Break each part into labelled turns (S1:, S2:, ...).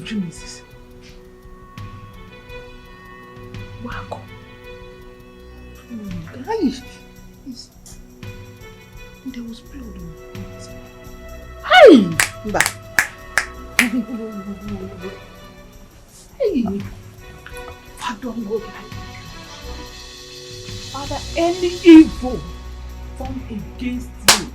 S1: dream is this? Wako. Guys, there was blood on it. Hey! Back. Hey! Father, Lord, Father, any evil formed against you,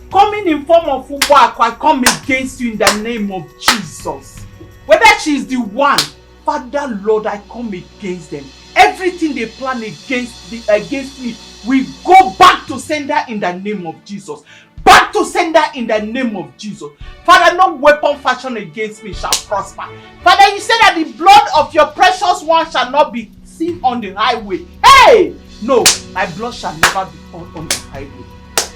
S1: coming in form of Wako, I come against you in the name of Jesus. Whether she is the one, Father, Lord, I come against them. Everything they plan against me, we go back to sender in the name of Jesus. Back to sender in the name of Jesus. Father, no weapon fashioned against me shall prosper. Father, you said that the blood of your precious one shall not be seen on the highway. Hey! No, my blood shall never be found on the highway.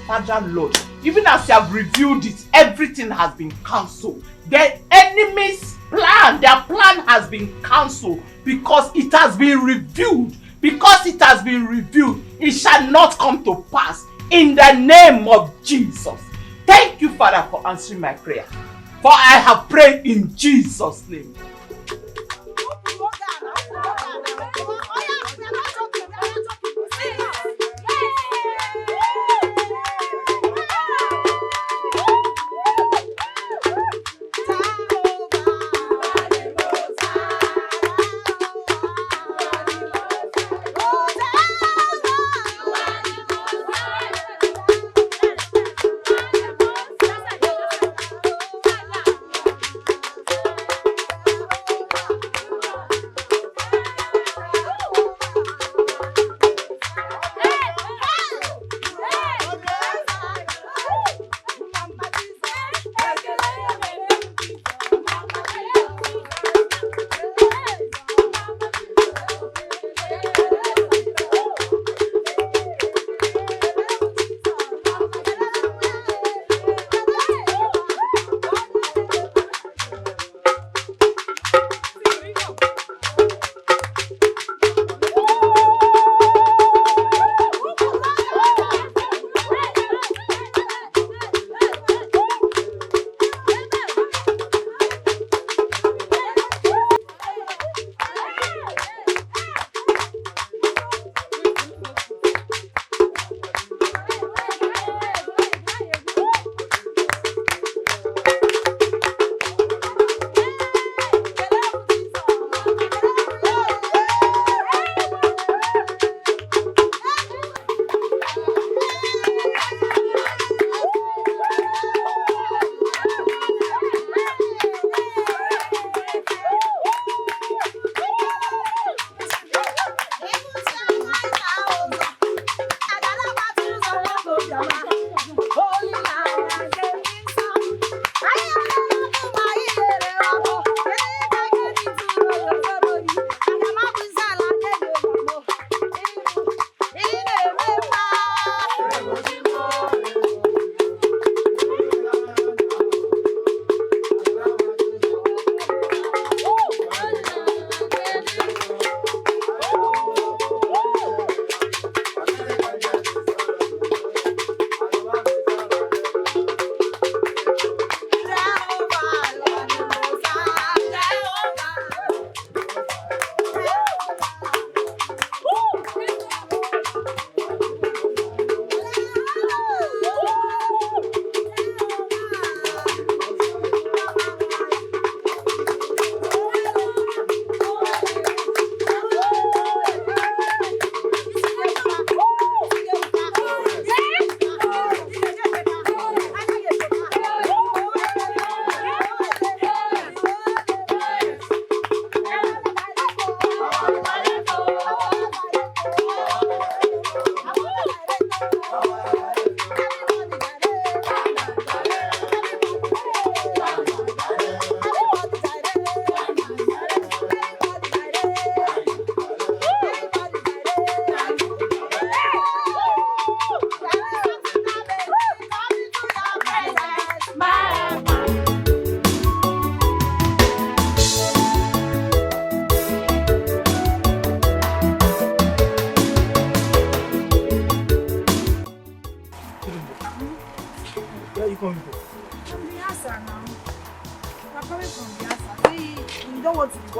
S1: Father, Lord, even as you have revealed it, everything has been cancelled. The enemy's plan, their plan has been cancelled because it has been revealed. Because it has been revealed, it shall not come to pass. In the name of Jesus. Thank you, Father, for answering my prayer. For I have prayed in Jesus' name.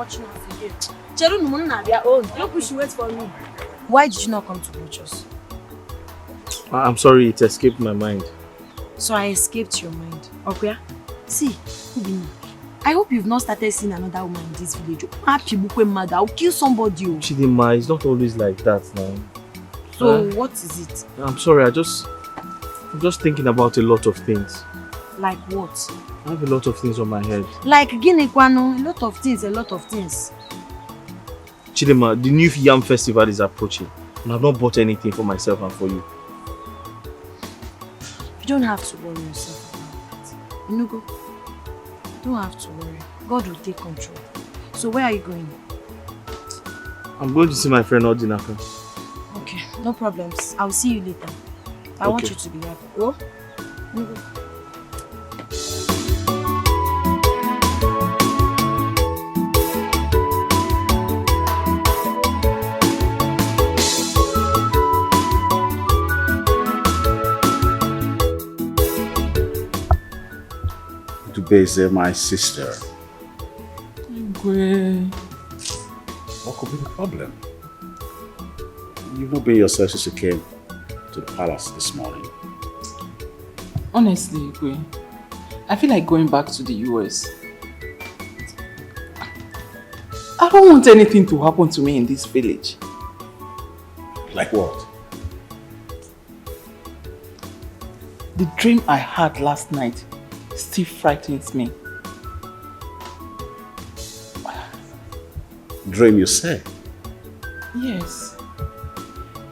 S2: watching us again. Cheru no na their own. Look, we should wait for me. Why did you not come to watch us?
S3: I'm sorry, it escaped my mind.
S2: So I escaped your mind. Okay? See, I hope you've not started seeing another woman in this village. I'll kill somebody.
S3: Chidima, it's not always like that now.
S2: So what is it?
S3: I'm sorry, I'm just thinking about a lot of things.
S2: Like what?
S3: I have a lot of things on my head.
S2: Like Ginekwano, a lot of things.
S3: Chidima, the new Yam Festival is approaching and I've not bought anything for myself and for you.
S2: You don't have to worry yourself about that. Inugo, you don't have to worry. God will take control. So where are you going?
S3: I'm going to see my friend Odinaka.
S2: Okay, no problems. I'll see you later. I want you to be happy. Oh? Inugo.
S4: Beze, my sister.
S1: What
S4: could be the problem? You've not been yourself since you came to the palace this morning.
S1: Honestly, I feel like going back to the US. I don't want anything to happen to me in this village.
S4: Like what?
S1: The dream I had last night still frightens me.
S4: Dream, you say?
S1: Yes.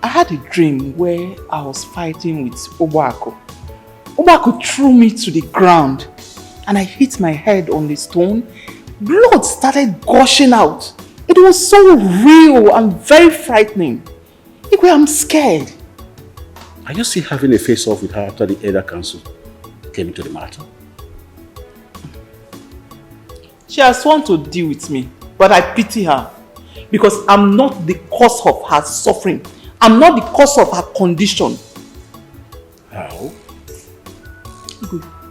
S1: I had a dream where I was fighting with Obako. Obako threw me to the ground and I hit my head on the stone. Blood started gushing out. It was so real and very frightening. I'm scared.
S4: Are you still having a face-off with her after the Elder Council came into the matter?
S1: She has sworn to deal with me, but I pity her because I'm not the cause of her suffering. I'm not the cause of her condition.
S4: How?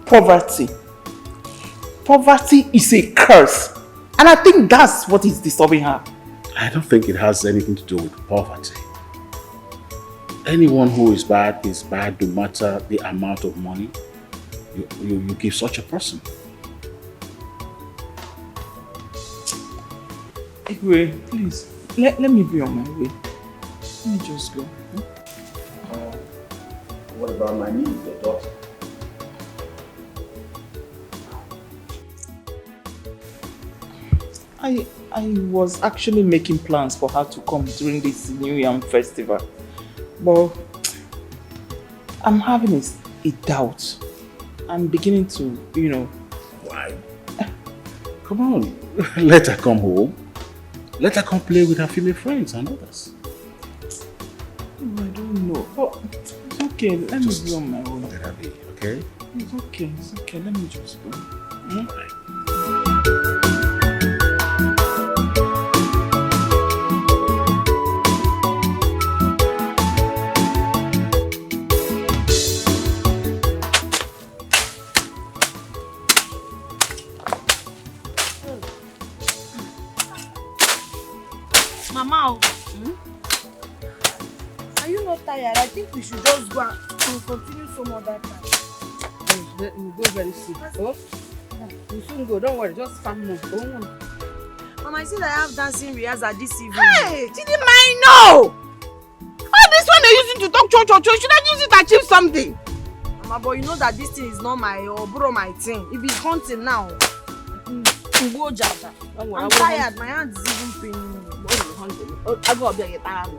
S1: Poverty. Poverty is a curse. And I think that's what is disturbing her.
S4: I don't think it has anything to do with poverty. Anyone who is bad no matter the amount of money you give such a person.
S1: Please, let me be on my way. Let me just go.
S4: What about my niece, your daughter?
S1: I was actually making plans for her to come during this New Yam Festival. But I'm having a doubt. I'm beginning to,
S4: Why? Come on, let her come home. Let her come play with her female friends and others.
S1: I don't know. But it's okay. Let me be on my own.
S4: Let her be, okay?
S1: It's okay. Let me just go.
S4: Right.
S2: Mama, are you not tired? I think we should just go and continue some other time.
S5: We'll go very soon. Oh? We'll soon go. Don't worry. Just 5 more.
S2: Mama, I said I have dancing rehearsal this evening.
S5: Hey, didn't I know? All this one they're using to talk cho. Should I use it to achieve something?
S2: Mama, but you know that this thing is not my thing. If it's hunting now, I'm tired. My hand is even paining me.
S5: I'll go up there and get tired.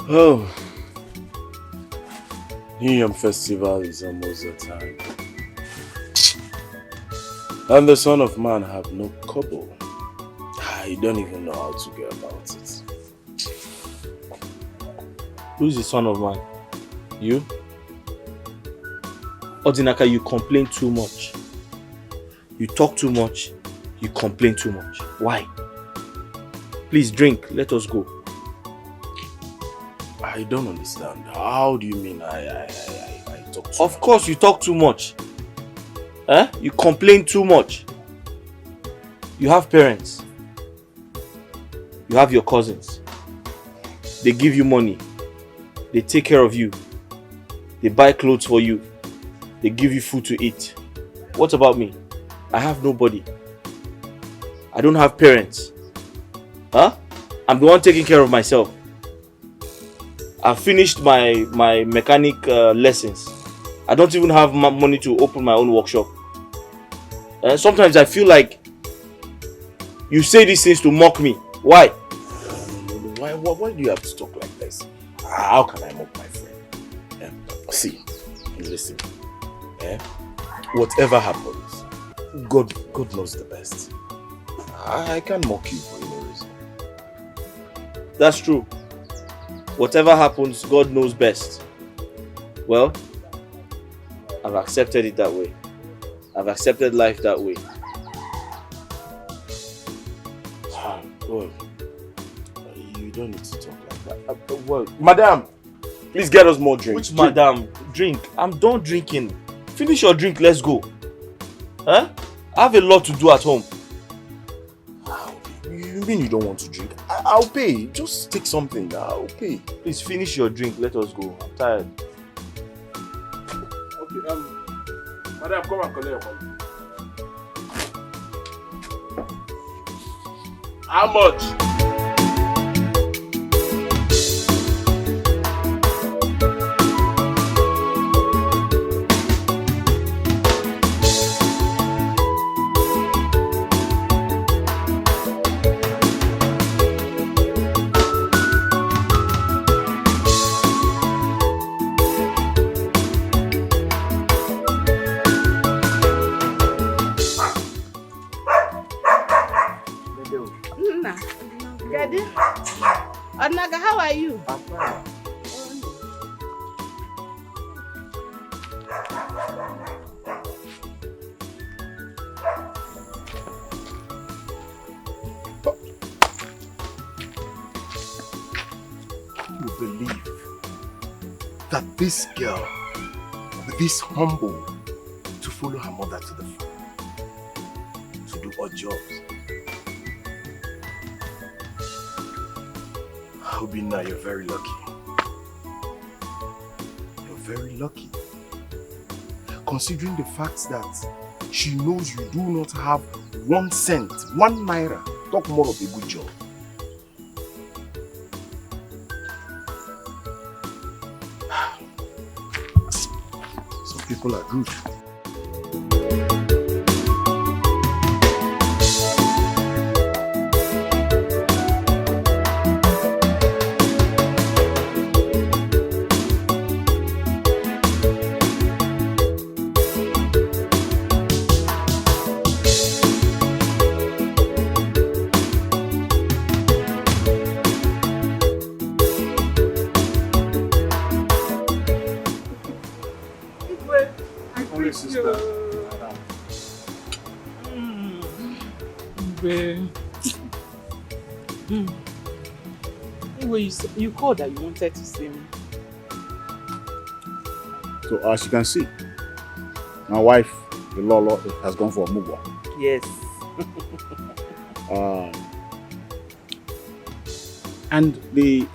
S6: Oh, New Yam Festival is almost the time. And the Son of Man have no kobo. I don't even know how to go about it.
S3: Who's the Son of Man? You? Odinaka, you complain too much. You talk too much. You complain too much. Why? Please drink. Let us go.
S6: I don't understand. How do you mean I talk too much?
S3: Of course you talk too much. You complain too much. You have parents. You have your cousins. They give you money. They take care of you. They buy clothes for you. They give you food to eat. What about me? I have nobody. I don't have parents. I'm the one taking care of myself. I've finished my mechanic lessons. I don't even have money to open my own workshop. Sometimes I feel like you say these things to mock me. Why?
S6: Why do you have to talk like this? How can I mock my friend? See, listen. Whatever happens, God knows the best. I can't mock you for no reason.
S3: That's true. Whatever happens, God knows best. Well, I've accepted it that way. I've accepted life that way.
S6: Well, you don't need to talk like that. Well, madam, please get us more drink.
S3: Which madam? Drink. I'm done drinking. Finish your drink, let's go. I have a lot to do at home.
S6: You mean you don't want to drink? I'll pay. Just take something. I'll pay.
S3: Please finish your drink, let us go. I'm tired.
S6: Okay, madam, come and collect your money. How much?
S5: Onaga, how are you?
S6: I'm fine.
S7: You believe that this girl will be this humble to follow her mother to the farm to do odd jobs? Obina, you're very lucky. You're very lucky. Considering the fact that she knows you do not have 1 cent, 1 naira, talk more of a good job. Some people are good.
S1: You called that you wanted to see me.
S4: So as you can see, my wife, the Lolo, has gone for a move.
S1: Yes.
S4: And the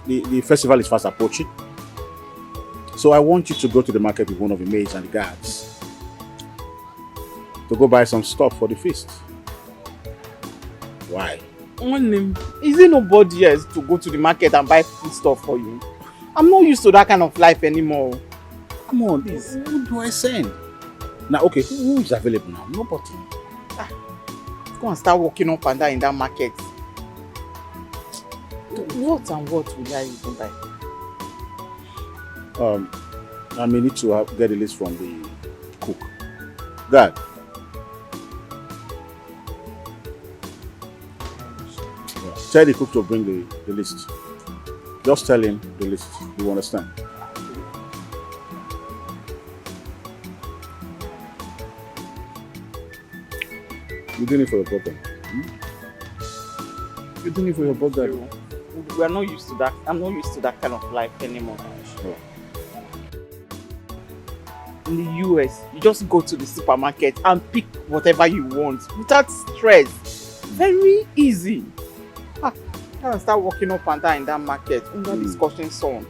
S4: festival is fast approaching. So I want you to go to the market with one of the maids and the guards to go buy some stuff for the feast. Why?
S1: Is there nobody else to go to the market and buy food stuff for you? I'm not used to that kind of life anymore.
S4: Come on, please. Who do I send? Now, okay, who is available now? Nobody.
S1: Go and start walking up and down in that market. What and what will I even buy?
S4: I may need to get a list from the cook. Dad. Yeah. Tell the cook to bring the list. Just tell him the list. You understand? You're doing it for your brother. You're doing it for your brother.
S1: we are not used to that. I'm not used to that kind of life anymore.
S4: Sure.
S1: In the US, you just go to the supermarket and pick whatever you want without stress. Very easy. I can start walking up and down in that market under the scorching sun.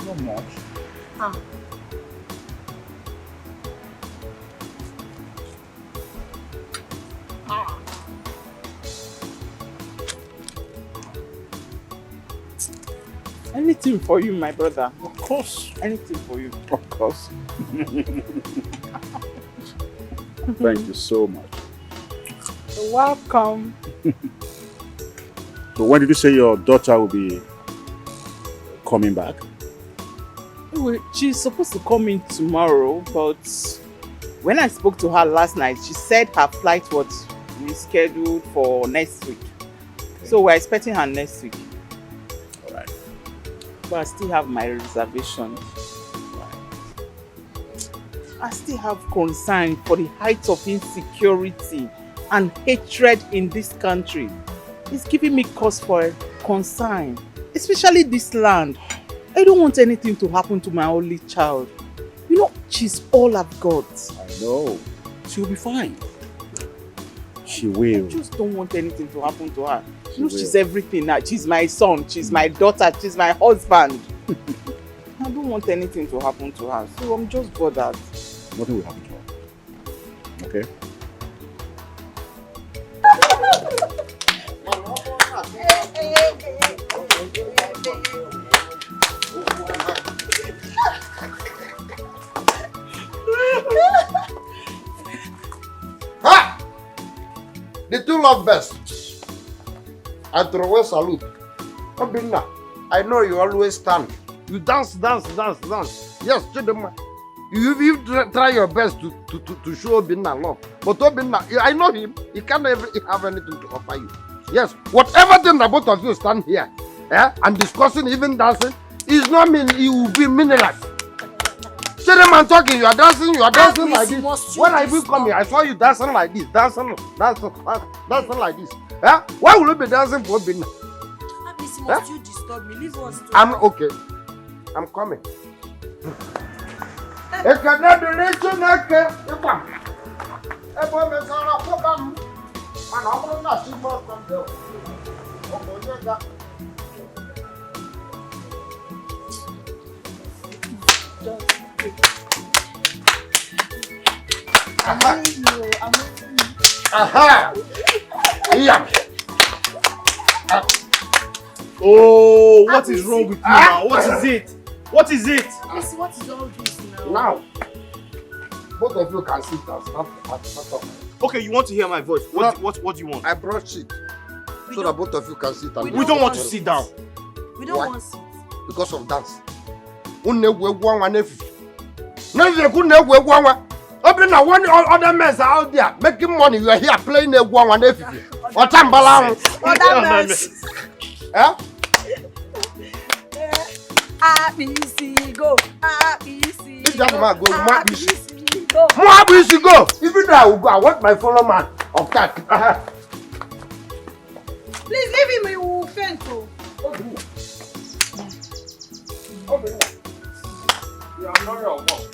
S1: Not much. Anything for you, my brother.
S4: Of course.
S1: Anything for you.
S4: Of course. Thank you so much.
S1: You're welcome.
S4: So when did you say your daughter will be coming back?
S1: Well, she's supposed to come in tomorrow, but when I spoke to her last night, she said her flight was rescheduled for next week. Okay. So we're expecting her next week.
S4: All right.
S1: But I still have my reservations. I still have concern for the height of insecurity and hatred in this country. It's giving me cause for concern, especially this land. I don't want anything to happen to my only child. You know, she's all I've got.
S4: I know. She'll be fine. She will.
S1: I just don't want anything to happen to her. You know, she's everything now. She's my son, she's my daughter, she's my husband. I don't want anything to happen to her, so I'm just bothered.
S4: Nothing will happen to her. Okay?
S7: Ha! The two love best. I throw away salute. Obinna, I know you always stand. You dance. Yes, Chidema. You try your best to show Obinna love. But Obinna, I know him. He can't ever have anything to offer you. Yes, whatever thing the both of you stand here and discussing, even dancing, is not mean it will be meaningless. Chidema talking, you are dancing like this. When I will come here, I saw you dancing like this, dancing like this. Why will you be dancing for Obinna?
S2: Must you disturb me? Leave us.
S7: I'm okay. I'm coming. Aha! Yeah.
S3: Oh, what is wrong with you now? What is it? What is it?
S2: Listen, what is all this now?
S7: Now, both of you can sit down. Stop.
S3: Okay, you want to hear my voice? What do you want?
S7: I brought shit so that both of you can sit down.
S3: We don't want to sit down.
S2: We don't want to sit.
S7: Because of dance. Obinna, one other mess out there making money. You are here playing a one if or tambala.
S2: Other mess. ABC go. ABC.
S7: This just man go.
S2: ABC go.
S7: ABC go. Even though I will go, I want my fellow man of that.
S5: Please leave him. He will faint.
S7: Obinna, you are not your fault.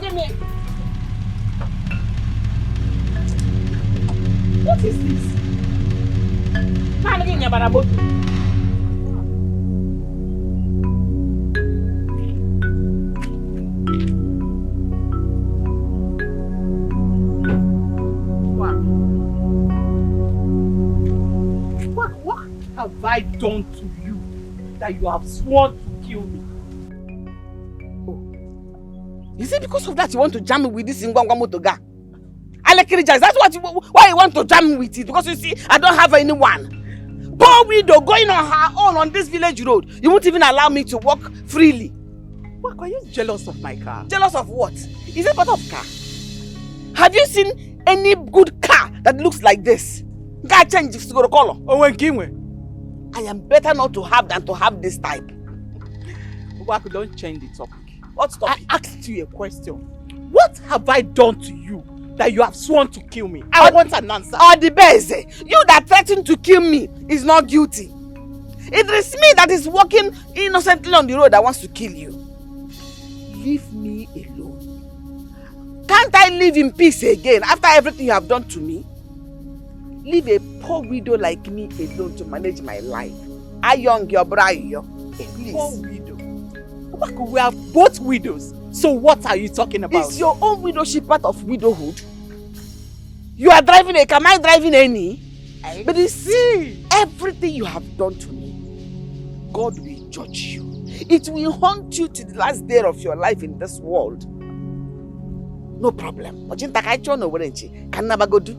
S5: Give me.
S1: What is this? What have I done to you that you have sworn to kill me?
S5: Is it because of that you want to jam me with this Ngwangwa Motoga? Alekirija, that's why you want to jam me with it? Because you see, I don't have anyone. Poor widow going on her own on this village road. You won't even allow me to walk freely.
S1: What, are you jealous of my car?
S5: Jealous of what? Is it part of car? Have you seen any good car that looks like this? Car change to go to color.
S1: Oh, when Kingwe.
S5: I am better not to have than to have this type.
S1: Obaku, don't change the topic.
S5: What topic?
S1: I asked you a question. What have I done to you that you have sworn to kill me? I want an answer.
S5: Or the best, you that threatened to kill me is not guilty. It is me that is walking innocently on the road that wants to kill you. Leave me alone. Can't I live in peace again after everything you have done to me? Leave a poor widow like me alone to manage my life. Ayong your brayo. Please.
S1: Poor widow. Obaku, we are both widows. So what are you talking about?
S5: Is your own widowship part of widowhood? You are driving a car, am I driving any? But you see, everything you have done to me, God will judge you. It will haunt you to the last day of your life in this world. No problem. But you can never go do.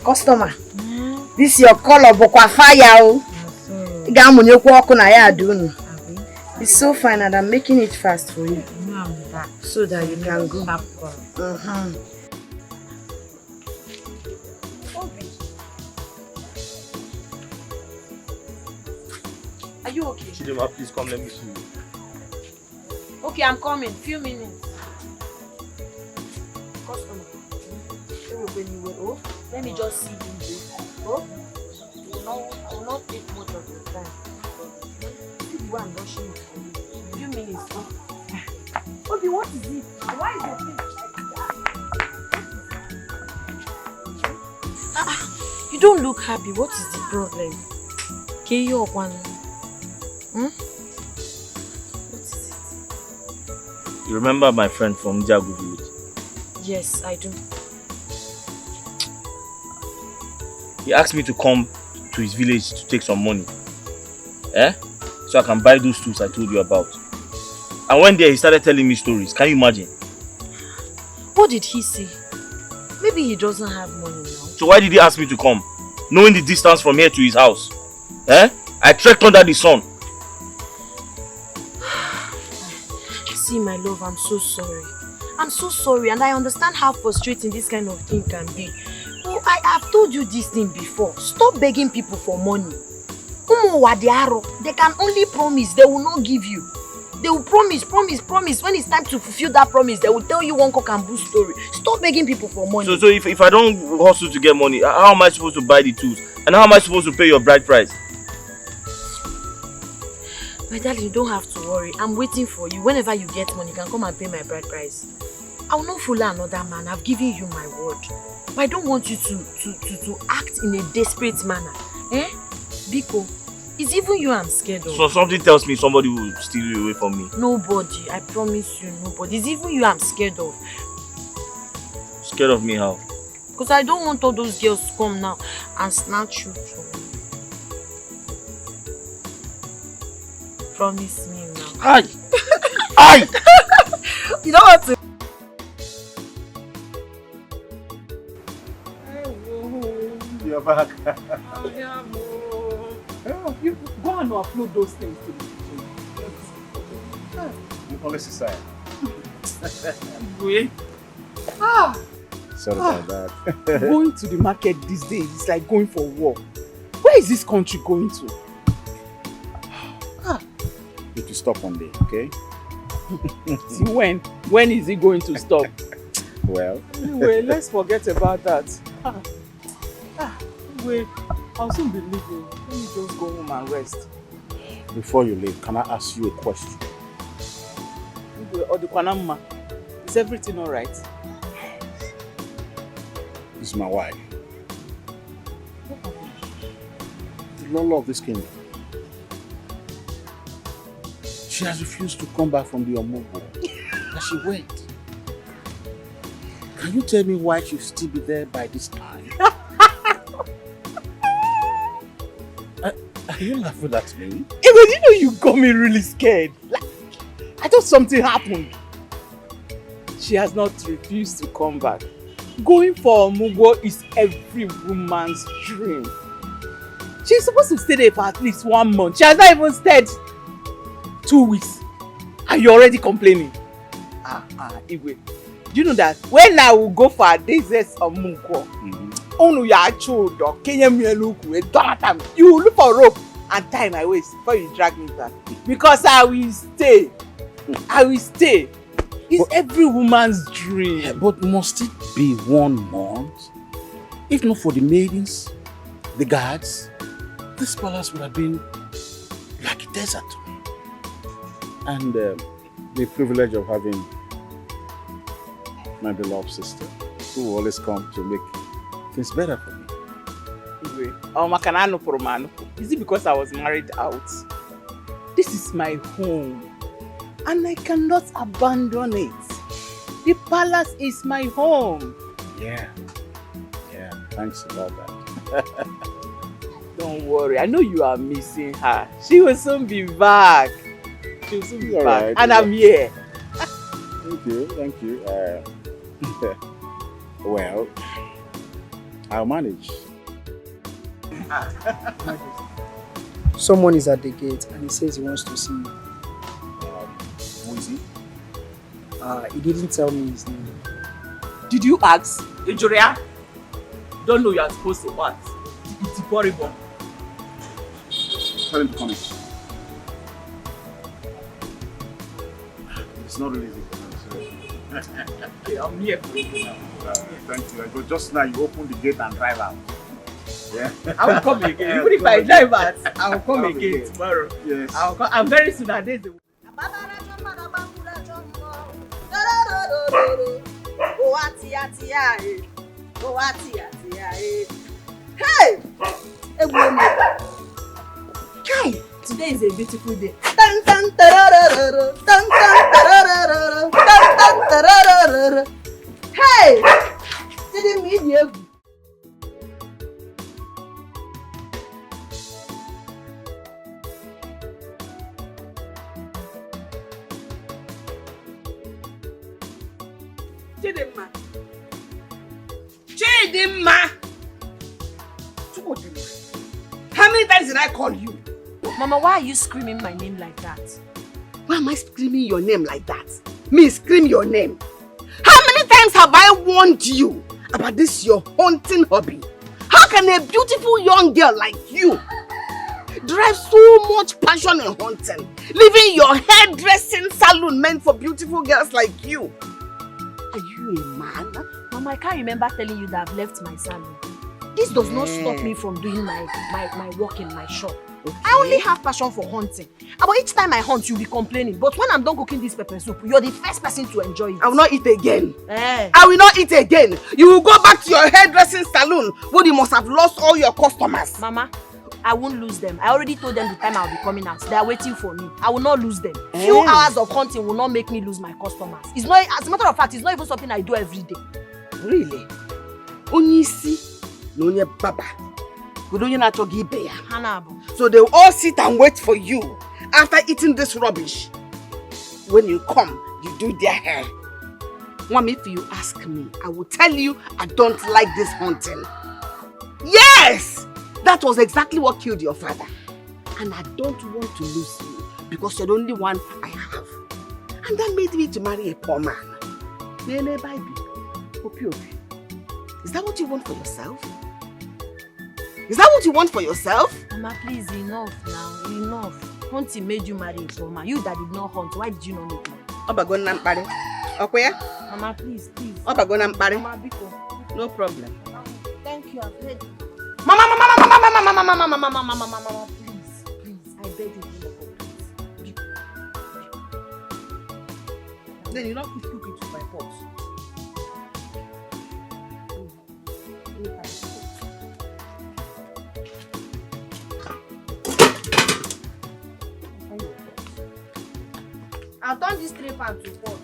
S2: Customer, this your color bokwa fire o. Iga amunyekwu oku na ya adunu. It's so fine and I'm making it fast for you. So that you can go. Are you okay?
S3: Chidema, please come, let me see you.
S2: Okay, I'm coming. Few minutes. Customer. Let me just see you. Oh, I will not take much of your time. See the way I'm rushing it for you. Few minutes. Okay, what is it? Why is your face? You don't look happy. What is the problem? Okay, you're one. What is it?
S3: You remember my friend from Jagu village?
S2: Yes, I do.
S3: He asked me to come to his village to take some money. So I can buy those tools I told you about. And one day he started telling me stories. Can you imagine?
S2: What did he say? Maybe he doesn't have money now.
S3: So why did he ask me to come? Knowing the distance from here to his house. I trekked under the sun.
S2: See, my love, I'm so sorry. I'm so sorry, and I understand how frustrating this kind of thing can be. Oh, I have told you this thing before. Stop begging people for money. They can only promise, they will not give you. They will promise. When it's time to fulfill that promise, they will tell you one cock and bull story. Stop begging people for money.
S3: So if I don't hustle to get money, how am I supposed to buy the tools? And how am I supposed to pay your bride price?
S2: My darling, you don't have to worry. I'm waiting for you. Whenever you get money, you can come and pay my bride price. I will not fool another man. I've given you my word. But I don't want you to act in a desperate manner. Biko, it's even you I'm scared of.
S3: So something tells me somebody will steal you away from me.
S2: Nobody. I promise you, nobody. It's even you I'm scared of.
S3: Scared of me how?
S2: Because I don't want all those girls to come now and snatch you from me. Promise me now.
S3: Aye! Aye!
S2: You know what to...
S4: You're back.
S1: You go and upload those things to the kitchen.
S4: You policy side.
S1: Wait.
S4: Sorry about that.
S1: Going to the market these days is like going for war. Where is this country going to?
S4: It will stop one day, okay?
S1: See when? When is it going to stop?
S4: Well.
S1: Anyway, let's forget about that. Anyway, I'll soon be leaving. Let me just go home and rest.
S4: Before you leave, can I ask you a question?
S1: Odukwanamma, is everything alright?
S4: This is my wife. The Lolo of this kingdom. She has refused to come back from the Omogo. And she went. Can you tell me why she'll still be there by this time? Are you laughing at me?
S1: You know you got me really scared. Like, I thought something happened. She has not refused to come back. Going for Mugo is every woman's dream. She's supposed to stay there for at least 1 month. She has not even stayed 2 weeks. And you're already complaining. Igwe. Do you know that when I will go for a days of Mugo, you look for rope and tie my waist before you drag me back. Because I will stay. I will stay. It's every woman's dream.
S4: But must it be 1 month? If not for the maidens, the guards, this palace would have been like a desert to me. And the privilege of having my beloved sister, who will always come to make things better for me.
S1: Is it because I was married out? This is my home. And I cannot abandon it. The palace is my home.
S4: Yeah, thanks about that.
S1: Don't worry, I know you are missing her. She will soon be back. She will soon be back.
S4: Right,
S1: and I'm here.
S4: Thank you. Well, I'll manage.
S8: Someone is at the gate and he says he wants to see you.
S4: Who is he?
S8: He didn't tell me his name.
S1: Did you ask? Ejoria? Don't know you are supposed to what? It's horrible.
S4: Tell him to come in. It's not really easy.
S1: Okay, I'm here for you now.
S4: Thank you. But just now you open the gate and drive out. Yeah.
S1: I will come again. Even if I drive out, I will come again tomorrow.
S4: Yes.
S1: I will come. I'm very soon at this.
S2: Hey! Kai! Today is a beautiful day. Hey! Didn't mean you.
S5: Chidimma! How many times did I call you?
S2: Mama, why are you screaming my name like that?
S5: Why am I screaming your name like that? Me scream your name. How many times have I warned you about this your hunting hobby? How can a beautiful young girl like you derive so much passion in hunting, leaving your hairdressing salon meant for beautiful girls like you? Are you a man?
S2: Mama, I can't remember telling you that I've left my salon. This does not stop me from doing my work in my shop. Okay. I only have passion for hunting. But each time I hunt, you'll be complaining. But when I'm done cooking this pepper soup, you're the first person to enjoy it.
S5: I will not eat again.
S2: Eh.
S5: I will not eat again. You will go back to your hairdressing salon where you must have lost all your customers.
S2: Mama, I won't lose them. I already told them the time I'll be coming out. They are waiting for me. I will not lose them. Few hours of hunting will not make me lose my customers. It's not, as a matter of fact, it's not even something I do every day.
S5: Really? Onisi, Nonya Baba. So they will all sit and wait for you after eating this rubbish. When you come, you do their hair. Mom, if you ask me, I will tell you I don't like this hunting. Yes! That was exactly what killed your father. And I don't want to lose you because you're the only one I have. And that made me to marry a poor man. Nene baby. Is that what you want for yourself? Is that what you want for yourself?
S2: Mama, please, enough now. Enough. Hunting made you marry a poor man. You that did not hunt, why did you not make money?
S5: Okay?
S2: Mama, please.
S5: Mama,
S2: Biko.
S5: no problem.
S2: Thank you, I've heard you.
S5: Mama,
S2: Please, I beg you, please.
S5: Then you not put cook into my pot.
S2: I've done this 3 pounds to 4.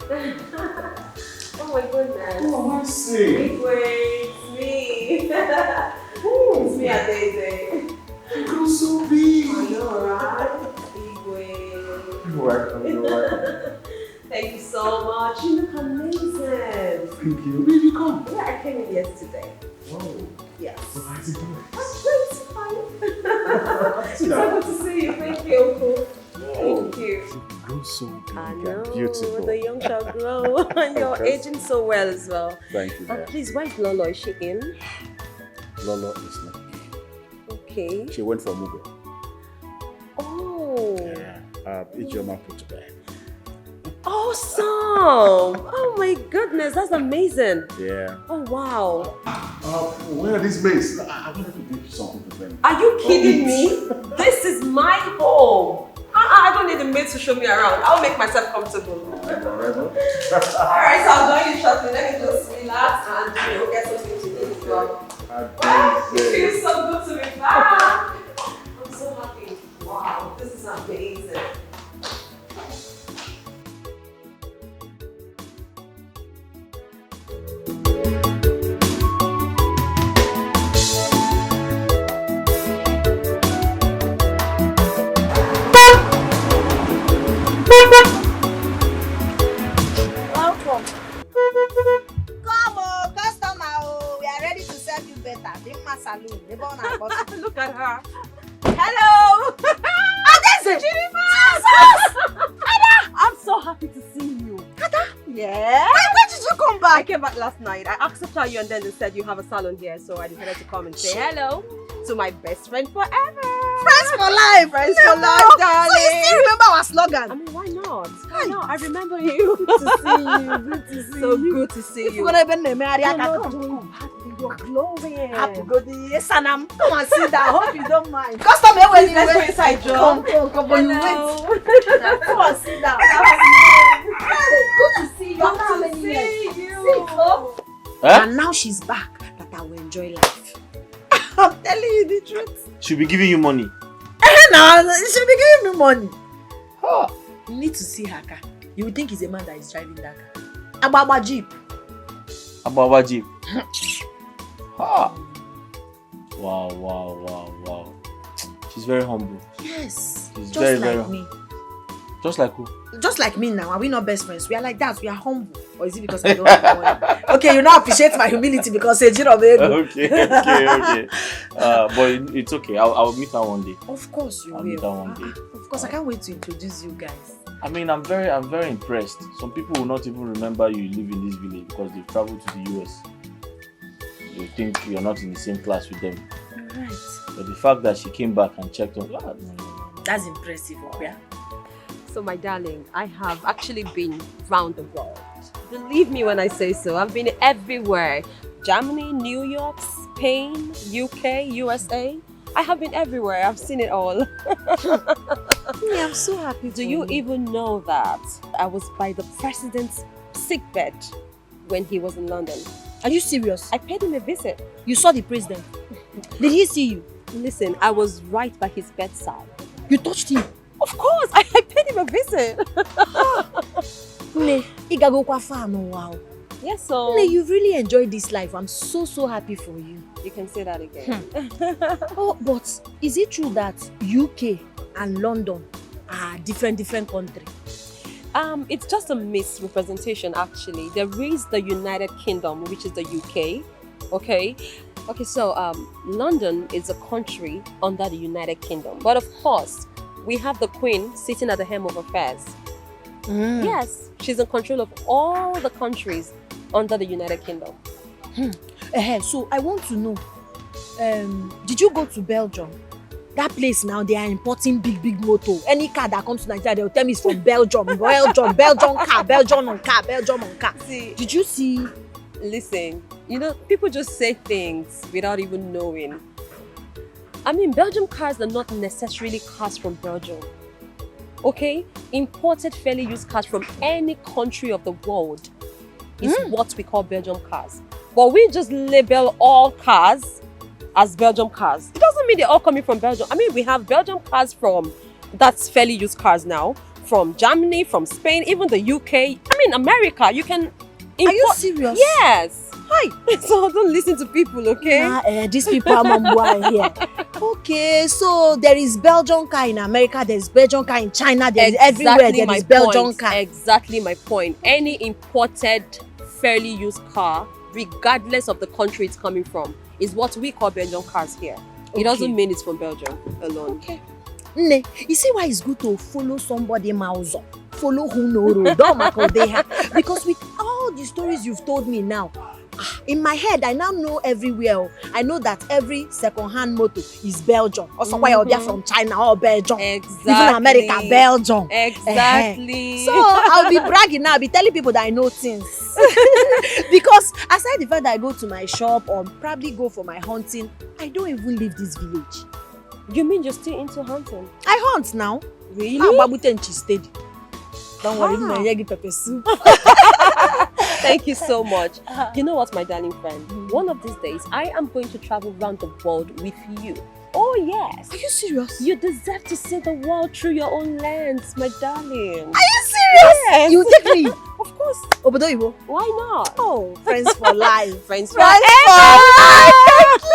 S9: Oh my goodness.
S6: Oh, I see.
S9: Wait, it's me. It's me, Adeze.
S6: You go so big.
S9: I know, right? Igwe.
S6: You're welcome, you're welcome.
S9: Thank you so much. You look amazing.
S6: Thank you. Where did you come?
S9: Yeah, I came in yesterday.
S6: Oh.
S9: Yes.
S6: So how's it going?
S9: That's fine.
S6: Sit
S9: So
S6: down.
S9: good to see you. Thank you, Uncle.
S6: Oh.
S9: Thank you.
S6: You grow so big
S9: I
S6: and
S9: know,
S6: beautiful.
S9: the young shall grow. And you're
S6: Okay.
S9: aging so well as well.
S6: Thank you,
S9: And
S6: dear.
S9: please, where's Lolo? Is she in?
S6: Lolo is not.
S9: Okay.
S6: She went for Mugo.
S9: Oh.
S6: Yeah. Ijoma put to bed.
S9: Awesome! Oh my goodness, that's amazing.
S6: Yeah.
S9: Oh wow.
S6: Where are these maids? I wanted to give you something to them.
S9: Are you kidding me? This is my home. I don't need a maid to show me around. I'll make myself comfortable. Alright, so I'll join you shortly. Let me just relax and get something to eat as well. Wow, it feels so good to be back. I'm so happy. Wow, this is amazing.
S10: Welcome. Come on, customer. Oh, we are ready to serve you better. Dimma Saloon.
S9: Look at her.
S10: Hello. Adeze.
S9: I'm so happy to see you. Yeah.
S10: When did you come
S9: I
S10: back?
S9: came back last night. I asked to tell you and then they said you have a salon here, so I decided to come and say hello to my best friend forever.
S10: Friends for life.
S9: Friends for life, darling.
S10: So you still remember our slogan?
S9: I mean, why not? Why not? I remember you.
S10: Good to see you. Good to see
S9: So
S10: you.
S9: good to see
S10: If
S9: you.
S10: you're gonna be named Maria,
S9: You're not
S10: come.
S9: doing badly. You're glowing.
S10: Happy good day, Sanam. Come and sit down. Hope you don't mind. Customer, when
S9: Let's go inside, Joe.
S10: Come, you wait.
S9: Hello.
S10: Come and sit down. Hey, good to see you. After how many years?
S9: See you.
S10: Sit up.
S3: Huh?
S10: And now she's back, that I will enjoy life. I'm telling you the truth.
S3: She'll be giving you money.
S10: Now she'll be giving me money. Oh, you need to see her car. You would think it's a man that is driving that car. Ababa Jeep.
S3: Ababa Jeep. Ha. Wow. She's very humble.
S10: Yes.
S3: She's
S10: Just
S3: very,
S10: like
S3: very
S10: me.
S3: Just like who?
S10: Just like me now. Are we not best friends? We are like that. We are humble. Or is it because I don't have money? Okay, you now appreciate my humility because it's
S3: Okay. But it's okay. I'll meet her one day.
S10: Of course you
S3: I'll
S10: will.
S3: meet her one day.
S10: Of course, I can't wait to introduce you guys.
S3: I mean, I'm very impressed. Some people will not even remember you live in this village because they've traveled to the US. They think you're not in the same class with them.
S10: Alright.
S3: But the fact that she came back and checked on, no.
S10: That's impressive, yeah.
S9: So my darling, I have actually been round the world. Believe me when I say so. I've been everywhere. Germany, New York, Spain, UK, USA. I have been everywhere. I've seen it all.
S10: Yeah, I'm so happy.
S9: Do you even know that I was by the president's sickbed when he was in London?
S10: Are you serious?
S9: I paid him a visit.
S10: You saw the president. Did he see you?
S9: Listen, I was right by his bedside.
S10: You touched him.
S9: Of course, I paid him a visit.
S10: Ne, igagokwa far no wow.
S9: Yes, so
S10: Ne, you've really enjoyed this life. I'm so happy for you.
S9: you can say that again.
S10: Oh, but is it true that UK and London are different countries?
S9: It's just a misrepresentation actually. There is the United Kingdom, which is the UK. Okay, so London is a country under the United Kingdom. But of course, we have the Queen sitting at the helm of affairs. Yes, she's in control of all the countries under the United Kingdom.
S10: So I want to know, did you go to Belgium? That place now, they are importing big motor. Any car that comes to Nigeria, they'll tell me it's from Belgium. Belgium car.
S9: See,
S10: Did you see?
S9: listen, people just say things without even knowing. I mean, Belgium cars are not necessarily cars from Belgium. Okay? Imported, fairly used cars from any country of the world is what we call Belgium cars. But we just label all cars as Belgium cars. It doesn't mean they're all coming from Belgium. I mean, we have Belgium cars that's fairly used cars now, from Germany, from Spain, even the UK. I mean, America. You can import.
S10: Are you serious?
S9: Yes.
S10: Hi.
S9: So don't listen to people, okay?
S10: Nah, these people are mambua here. Okay, so there is Belgian car in America, there's Belgian car in China, there's everywhere there is Belgian car.
S9: Exactly my point. Any imported, fairly used car, regardless of the country it's coming from, is what we call Belgian cars here. It doesn't mean it's from Belgium alone.
S10: Okay. Ne, you see why it's good to follow somebody mouse, follow who know road, because with all the stories you've told me now, in my head, I now know everywhere. I know that every second-hand motor is Belgium. Or somewhere they're from China or Belgium.
S9: Exactly.
S10: Even America, Belgium.
S9: Exactly.
S10: So I'll be bragging now. I'll be telling people that I know things. Because aside the fact that I go to my shop or probably go for my hunting, I don't even leave this village.
S9: You mean you're still into hunting?
S10: I hunt now.
S9: Really?
S10: Steady. Don't worry, my yegi pepper soup.
S9: Thank you so much. You know what, my darling friend? One of these days, I am going to travel around the world with you. Oh, yes.
S10: Are you serious?
S9: You deserve to see the world through your own lens, my darling.
S10: Are you serious?
S9: Yes.
S10: You take me?
S9: Of course.
S10: Obodo Ibo?
S9: Why not?
S10: Oh, friends for life.
S9: Friends for
S10: Friends
S9: life.
S10: Thank you.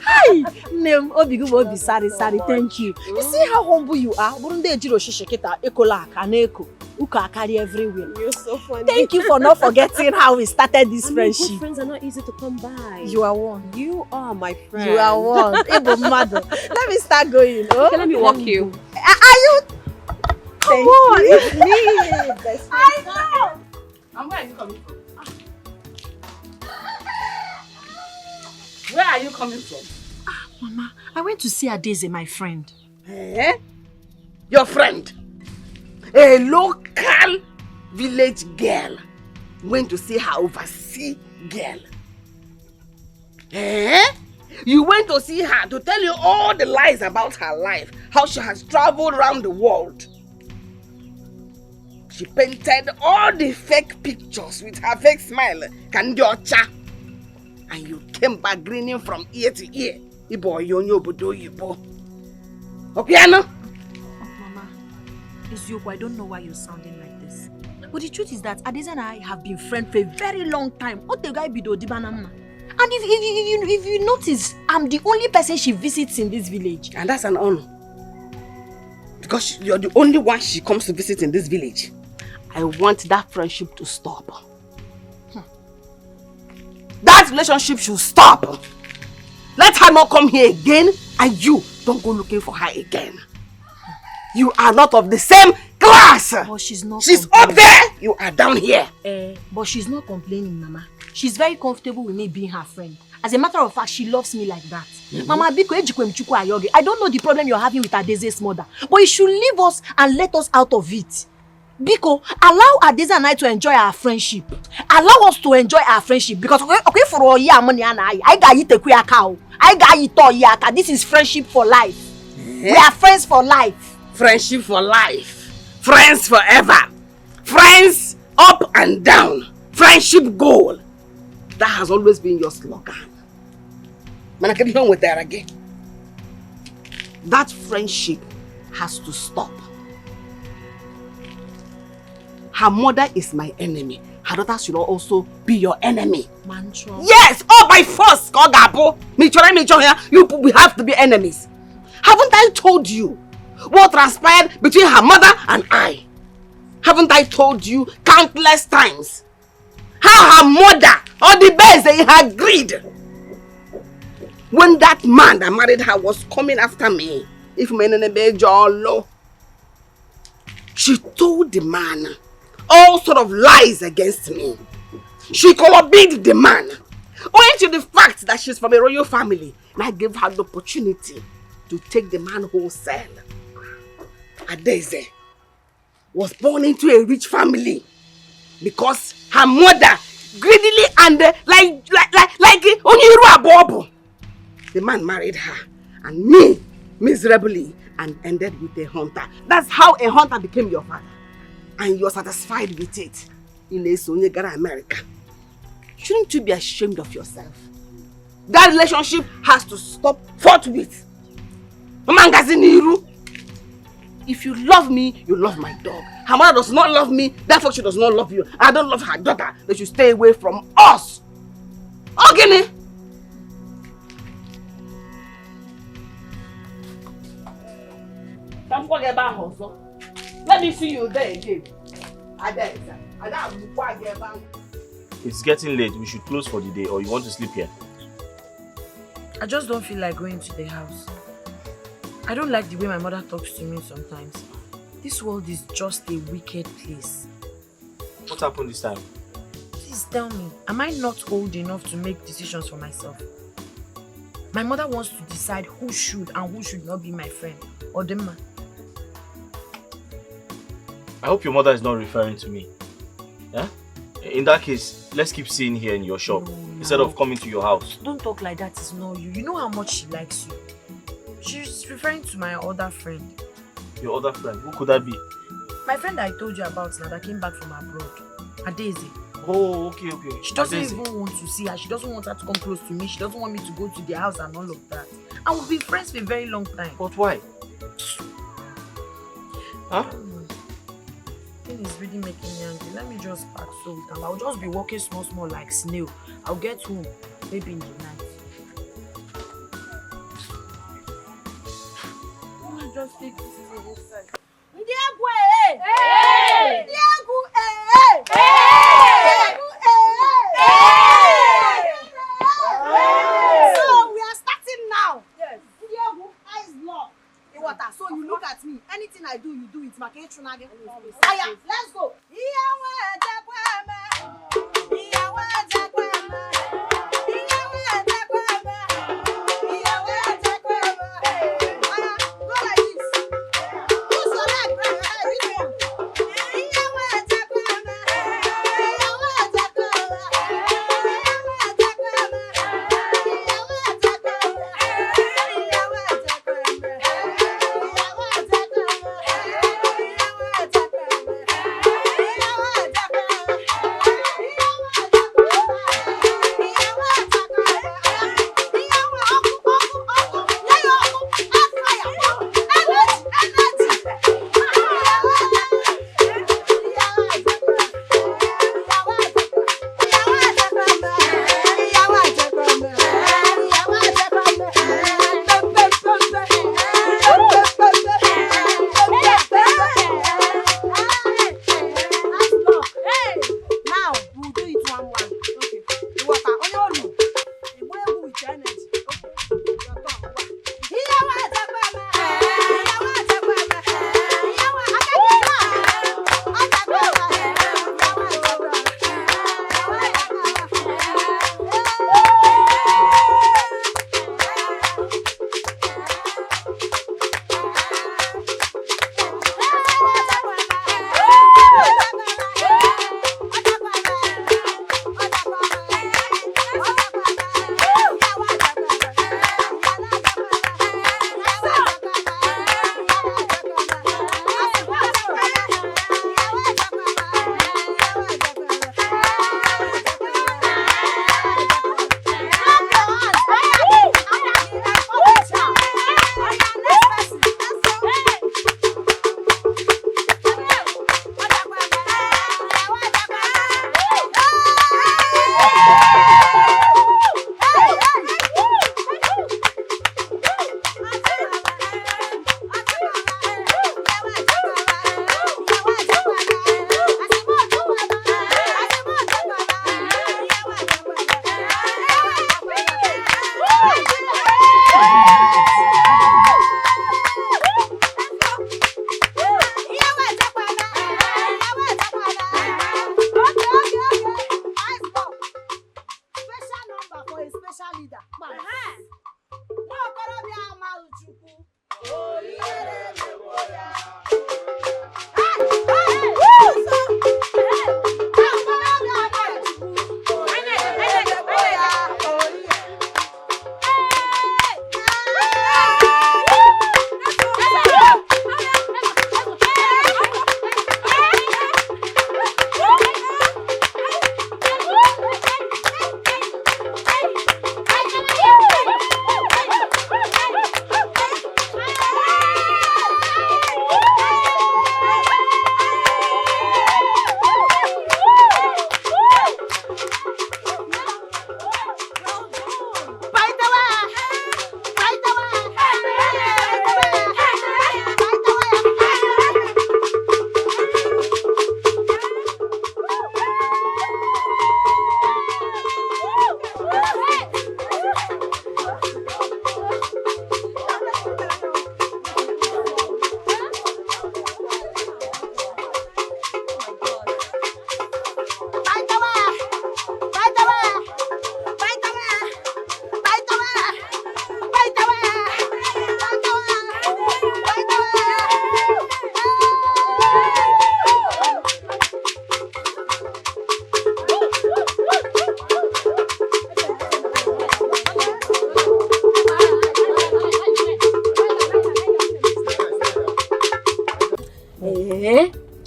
S10: Hi. Name Obigu Obi Sari. Thank you. You see how humble you are? Burunde Ejiro Shisheketa Ekola Kaneko. Uka Akari everywhere.
S9: You're so funny.
S10: Thank you for not forgetting how we started this friendship.
S9: Good friends are not easy to come by.
S10: You are one.
S9: You are my friend.
S10: You are one. Ebo mother. Let me start going. Oh?
S9: Okay, let me walk you.
S10: Are you? Come on, it's me.
S1: I know. And where are you coming from? Where are you coming from?
S10: Mama, I went to see Adeze, my friend.
S5: Eh? Your friend? A local village girl went to see her overseas girl. Eh? You went to see her to tell you all the lies about her life, how she has traveled around the world. She painted all the fake pictures with her fake smile, Kandiocha. And you came back grinning from ear to ear. Ibo yonyo bodo yibo. Opiano?
S10: Mama, Izuoko, I don't know why you're sounding like this. But the truth is that Adeze and I have been friends for a very long time. What the guy be do dibanamna? And if you notice, I'm the only person she visits in this village.
S5: And that's an honor. Because you're the only one she comes to visit in this village. I want that friendship to stop. That relationship should stop. Let her not come here again, and you don't go looking for her again. You are not of the same class.
S10: But she's not.
S5: She's up there, you are down here.
S10: But she's not complaining, Mama. She's very comfortable with me being her friend. As a matter of fact, she loves me like that. Mama, I don't know the problem you're having with Adeze's mother, but you should leave us and let us out of it. Biko, allow Adeze and I to enjoy our friendship. Allow us to enjoy our friendship because okay for all year money and I got you a cow. I got you to this is friendship for life. We are friends for life.
S5: Friendship for life. Friends forever. Friends up and down. Friendship goal. That has always been your slogan. Man, I can hear with that again. That friendship has to stop. Her mother is my enemy. Her daughter should also be your enemy.
S10: Mantra.
S5: Yes, all by force. We have to be enemies. Haven't I told you what transpired between her mother and I? Haven't I told you countless times how her mother, or the best in her greed, when that man that married her was coming after me, she told the man all sort of lies against me. She collaborated the man, owing to the fact that she's from a royal family, and I gave her the opportunity to take the man wholesale. Adeze was born into a rich family because her mother greedily and like Oniru Abobo. The man married her and me miserably and ended with a hunter. That's how a hunter became your father. And you're satisfied with it in a America. Shouldn't you be ashamed of yourself? That relationship has to stop forthwith. If you love me, you love my dog. Her mother does not love me, therefore she does not love you. I don't love her daughter. They should stay away from us. Okay? Let me see you there again.
S3: It's getting late. We should close for the day, or you want to sleep here?
S2: I just don't feel like going to the house. I don't like the way my mother talks to me sometimes. This world is just a wicked place.
S3: What happened this time?
S2: Please tell me, am I not old enough to make decisions for myself? My mother wants to decide who should and who should not be my friend. Or the man.
S3: I hope your mother is not referring to me. Yeah? In that case, let's keep seeing here in your shop instead of coming to your house.
S2: Don't talk like that, it's not you. You know how much she likes you. She's referring to my other friend.
S3: Your other friend? Who could that be?
S2: My friend that I told you about now that came back from abroad. Adeze.
S3: Oh, okay.
S2: She doesn't even want to see her. She doesn't want her to come close to me. She doesn't want me to go to their house and all of that. And we've been friends for a very long time.
S3: But why? Huh?
S2: Thing is really making me angry. Let me just pack so we can. I'll just be walking small like snail. I'll get home maybe in the night. Let me just take this thing inside.
S10: So we are starting now. Yes. Eyes locked. So you look at me. Anything I do, you do it. Aya, let's go.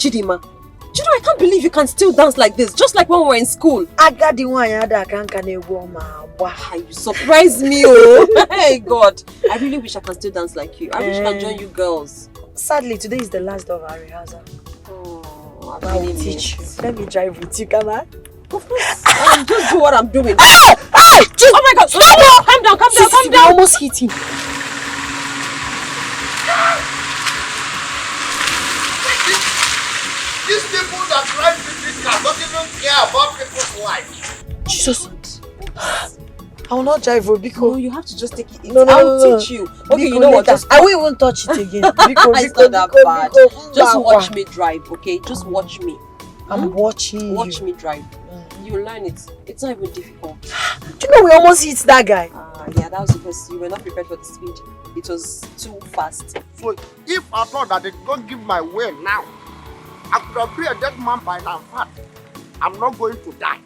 S9: Chidima, I can't believe you can still dance like this, just like when we were in school.
S2: I got the one that can
S9: You surprised me, oh. Hey God, I really wish I can still dance like you. I wish I can join you girls.
S2: Sadly, today is the last of our rehearsal.
S9: Oh,
S2: I will teach you. Let me drive with you, come on.
S9: Of course, just do what I'm doing.
S2: Oh my God, stop!
S9: Calm down, calm down.
S2: I almost hit him.
S7: These people that drive this car don't even care about people's life.
S2: Jesus. I will not drive, Biko.
S9: No, you have to just take it.
S2: No,
S9: I'll teach you. Okay,
S2: Biko,
S9: you know what?
S2: Just I won't even touch it again. Biko,
S9: It's not that bad. Just watch me drive, okay? Just watch me.
S2: I'm watching
S9: Watch
S2: you.
S9: me drive. You'll learn it. It's not even difficult.
S2: Do you know we almost hit that guy?
S9: Yeah, that was because you were not prepared for the speed. It was too fast.
S7: So if I thought that they don't give my way now, I could have been a dead man by now. In fact, I'm not going to die.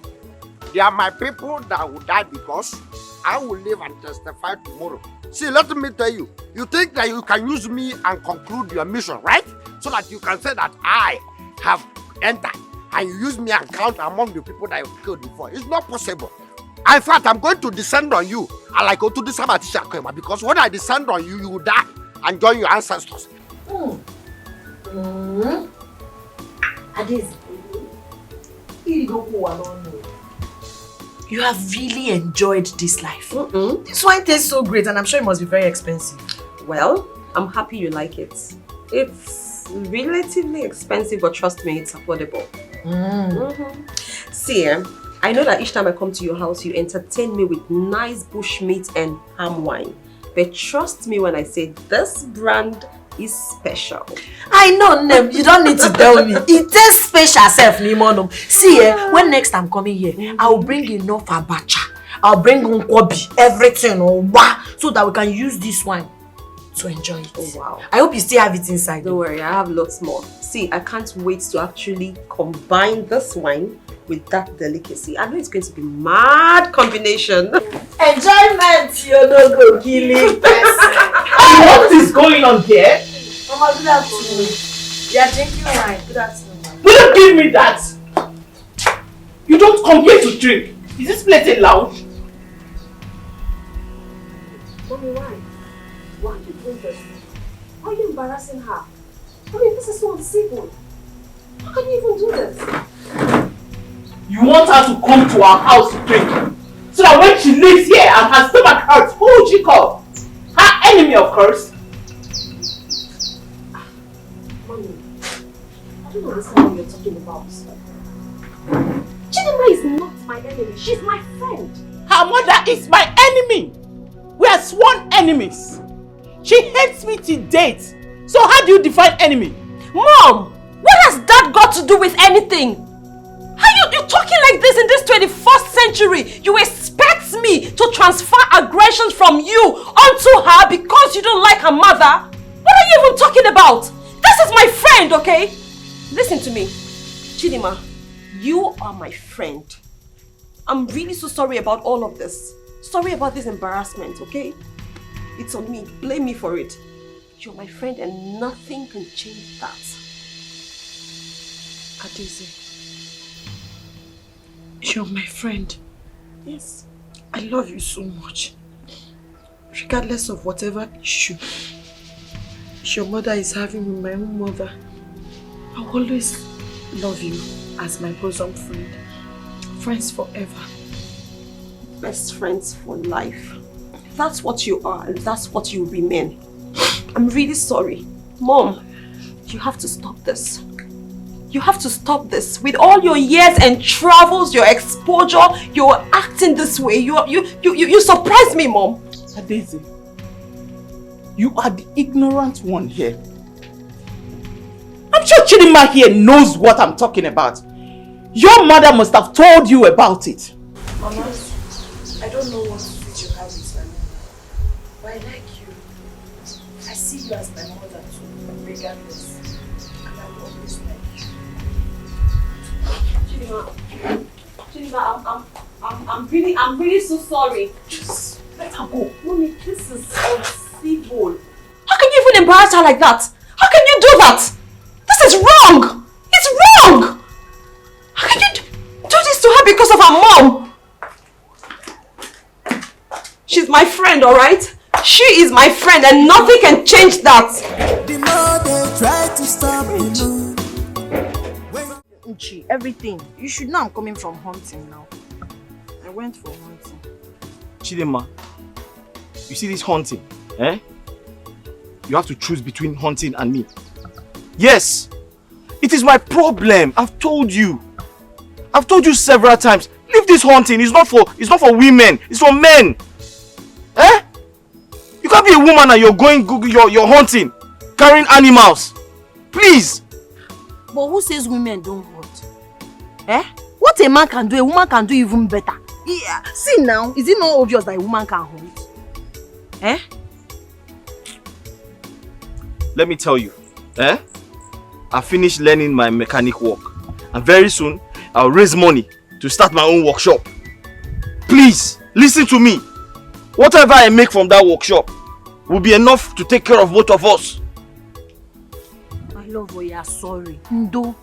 S7: They are my people that will die because I will live and testify tomorrow. See, let me tell you, you think that you can use me and conclude your mission, right? So that you can say that I have entered and you use me and count among the people that you've killed before. It's not possible. In fact, I'm going to descend on you and like go to this Samatisha because when I descend on you, you will die and join your ancestors.
S2: You have really enjoyed this life. This wine tastes so great and I'm sure it must be very expensive.
S9: Well, I'm happy you like it. It's relatively expensive, but trust me, it's affordable. See, I know that each time I come to your house, you entertain me with nice bushmeat and palm wine. But trust me when I say this brand is special.
S2: I know, Nem. You don't need to tell me. It tastes special, self, Nimono. See, when next I'm coming here, I will bring enough abacha. I'll bring nkwobi, everything, so that we can use this wine to enjoy it.
S9: Oh, wow.
S2: I hope you still have it inside.
S9: Don't worry, I have lots more. See, I can't wait to actually combine this wine with that delicacy. I know it's going to be mad combination.
S2: Enjoyment, you no go killing person.
S1: What is going on here?
S2: Mama, good afternoon. You are drinking wine. Good afternoon.
S1: Will you give me that? You don't come here to drink. Is this place allowed?
S9: Mommy, why? Why are you doing this? Why are you embarrassing her? I mean, this is so uncivil. How can you even do this?
S1: You want her to come to our house to drink, so that when she lives here and her stomach hurts, who would she call? Her enemy, of course.
S9: Mommy, I don't understand what you're talking about. Chidima is not my enemy. She's my friend.
S1: Her mother is my enemy. We are sworn enemies. She hates me to date. So how do you define enemy?
S9: Mom, what has that got to do with anything? How you talking like this in this 21st century? You expect me to transfer aggressions from you onto her because you don't like her mother? What are you even talking about? This is my friend, okay? Listen to me. Chidima, you are my friend. I'm really so sorry about all of this. Sorry about this embarrassment, okay? It's on me. Blame me for it. You're my friend and nothing can change that.
S2: Adeze, you're my friend.
S9: Yes.
S2: I love you so much. Regardless of whatever issue your mother is having with my own mother, I will always love you as my bosom friend. Friends forever.
S9: Best friends for life. That's what you are and that's what you remain. I'm really sorry. Mom, you have to stop this. You have to stop this. With all your years and travels, your exposure, you're acting this way. You surprise me, Mom.
S1: Adeze, you are the ignorant one here. I'm sure Chidima here knows what I'm talking about. Your mother must have told you about it.
S2: Mama, I don't know what fit you have with my mother, but I like you. I see you as my mother too, regardless. And I will always like you.
S9: Chidima, I'm really so sorry.
S1: Just let her go.
S9: Mommy, this is uncivil. How can you even embarrass her like that? How can you do that? This is wrong.
S11: Not because of her mom. She's my friend, alright? She is my friend and nothing can change that.
S12: The more they try to stop the
S2: Uchi, everything. You should know I'm coming from hunting now. I went for hunting.
S3: Chidema, you see this hunting, eh? You have to choose between hunting and me. Yes, it is my problem. I've told you. I've told you several times. Leave this hunting. It's not for women. It's for men. Eh? You can't be a woman and you're hunting, carrying animals. Please.
S2: But who says women don't hunt? Eh? What a man can do, a woman can do even better. Yeah. See now, is it not obvious that a woman can hunt? Eh?
S3: Let me tell you, eh? I finished learning my mechanic work, and very soon I'll raise money to start my own workshop. Please, listen to me. Whatever I make from that workshop will be enough to take care of both of us.
S2: My love, oh yeah, sorry. Ndo,